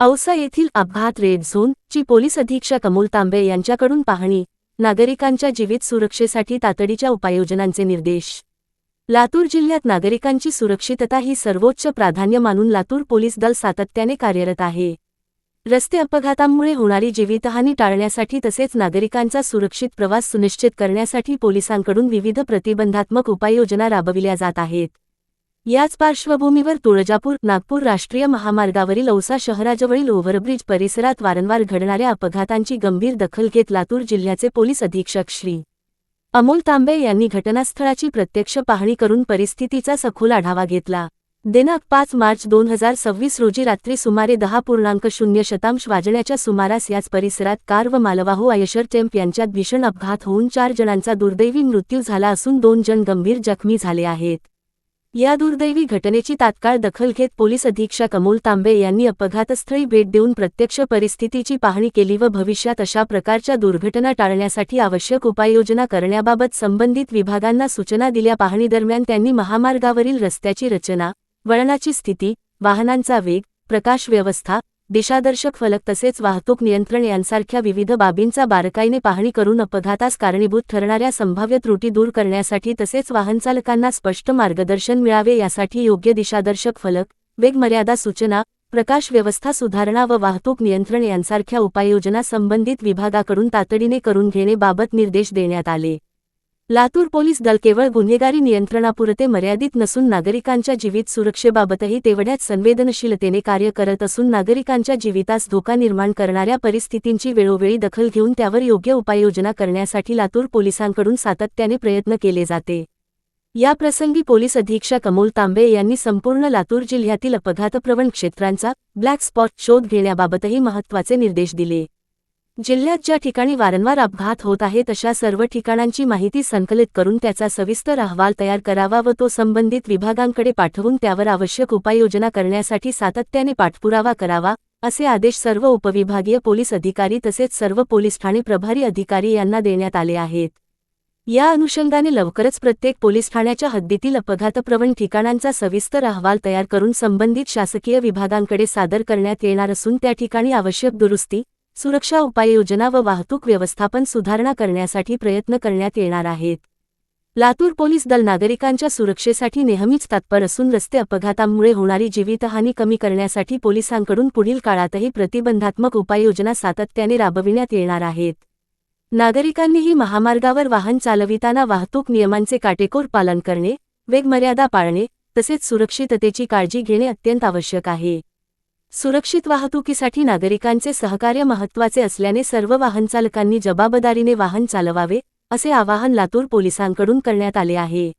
औसा येथील अपघात red zone ची पोलीस अधीक्षक अमोल तांबे यांच्याकडून पाहणी. नागरिकांच्या जीवित सुरक्षेसाठी तातडीच्या उपाययोजनांचे निर्देश. लातूर जिल्ह्यात नागरिकांची सुरक्षितता ही सर्वोच्च प्राधान्य मानून लातूर पोलीस दल सातत्याने कार्यरत आहे. रस्ते अपघातांमुळे होणारी जीवितहानी टाळण्यासाठी तसेच नागरिकांचा सुरक्षित प्रवास सुनिश्चित करण्यासाठी पोलिसांकडून विविध प्रतिबंधात्मक उपाययोजना राबविल्या जात आहेत. याच पार्श्वभूमीवर तुळजापूर नागपूर राष्ट्रीय महामार्गावरील औसा शहराजवळील ओव्हरब्रिज परिसरात वारंवार घडणाऱ्या अपघातांची गंभीर दखल घेत लातूर जिल्ह्याचे पोलीस अधीक्षक श्री. अमोल तांबे यांनी घटनास्थळाची प्रत्यक्ष पाहणी करून परिस्थितीचा सखोल आढावा घेतला. दिनांक 5 मार्च 2026 रोजी रात्री सुमारे 10:00 वाजण्याच्या सुमारास याच परिसरात कार व मालवाहू आयशर टेम्प यांच्यात भीषण अपघात होऊन 4 जणांचा दुर्दैवी मृत्यू झाला असून 2 जण गंभीर जखमी झाले आहेत. या दुर्दैवी घटनेची तात्काळ दखल घेत पोलीस अधीक्षक अमोल तांबे यांनी अपघातस्थळी भेट देऊन प्रत्यक्ष परिस्थितीची पाहणी केली व भविष्यात अशा प्रकारच्या दुर्घटना टाळण्यासाठी आवश्यक उपाययोजना करण्याबाबत संबंधित विभागांना सूचना दिल्या. पाहणीदरम्यान त्यांनी महामार्गावरील रस्त्याची रचना, वळणाची स्थिती, वाहनांचा वेग, प्रकाश व्यवस्था, दिशादर्शक फलक तसेच वाहतूक नियंत्रण यांसारख्या विविध बाबींचा बारकाईने पाहणी करून अपघातास कारणीभूत ठरणाऱ्या संभाव्य त्रुटी दूर करण्यासाठी तसेच वाहनचालकांना स्पष्ट मार्गदर्शन मिळावे यासाठी योग्य दिशादर्शक फलक, वेगमर्यादा सूचना, प्रकाश व्यवस्था सुधारणा व वाहतूक नियंत्रण यांसारख्या उपाययोजना संबंधित विभागाकडून तातडीने करून घेण्याबाबत निर्देश देण्यात आले. लातूर पोलीस दल केवळ गुन्हेगारी नियंत्रणापुरते मर्यादित नसून नागरिकांच्या जीवित सुरक्षेबाबतही तेवढ्याच संवेदनशीलतेने कार्य करत असून नागरिकांच्या जीवितास धोका निर्माण करणाऱ्या परिस्थितींची वेळोवेळी दखल घेऊन त्यावर योग्य उपाययोजना करण्यासाठी लातूर पोलिसांकडून सातत्याने प्रयत्न केले जाते. या प्रसंगी पोलीस अधीक्षक अमोल तांबे यांनी संपूर्ण लातूर जिल्ह्यातील अपघातप्रवण क्षेत्रांचा ब्लॅक स्पॉट शोध घेण्याबाबतही महत्त्वाचे निर्देश दिले. जिल्ह्यात ज्या ठिकाणी वारंवार अपघात होत आहेत अशा सर्व ठिकाणांची माहिती संकलित करून त्याचा सविस्तर अहवाल तयार करावा व तो संबंधित विभागांकडे पाठवून त्यावर आवश्यक उपाययोजना करण्यासाठी सातत्याने पाठपुरावा करावा, असे आदेश सर्व उपविभागीय पोलीस अधिकारी तसेच सर्व पोलीस ठाणे प्रभारी अधिकारी यांना देण्यात आले आहेत. या अनुषंगाने लवकरच प्रत्येक पोलीस ठाण्याच्या हद्दीतील अपघातप्रवण ठिकाणांचा सविस्तर अहवाल तयार करून संबंधित शासकीय विभागांकडे सादर करण्यात येणार असून त्या ठिकाणी आवश्यक दुरुस्ती, सुरक्षा उपाययोजना व वाहतूक व्यवस्थापन सुधारणा करण्यासाठी प्रयत्न करण्यात येणार आहेत. लातूर पोलीस दल नागरिकांच्या सुरक्षेसाठी नेहमीच तत्पर असून रस्ते अपघातांमुळे होणारी जीवितहानी कमी करण्यासाठी पोलिसांकडून पुढील काळातही प्रतिबंधात्मक उपाययोजना सातत्याने राबविण्यात येणार आहेत. नागरिकांनीही महामार्गावर वाहन चालविताना वाहतूक नियमांचे काटेकोर पालन करणे, वेगमर्यादा पाळणे तसेच सुरक्षिततेची काळजी घेणे अत्यंत आवश्यक आहे. सुरक्षित वाहतुकीसाठी नागरिकांचे सहकार्य महत्त्वाचे असल्याने सर्व वाहनचालकांनी जबाबदारीने वाहन चालवावे, असे आवाहन लातूर पोलिसांकडून करण्यात आले आहे.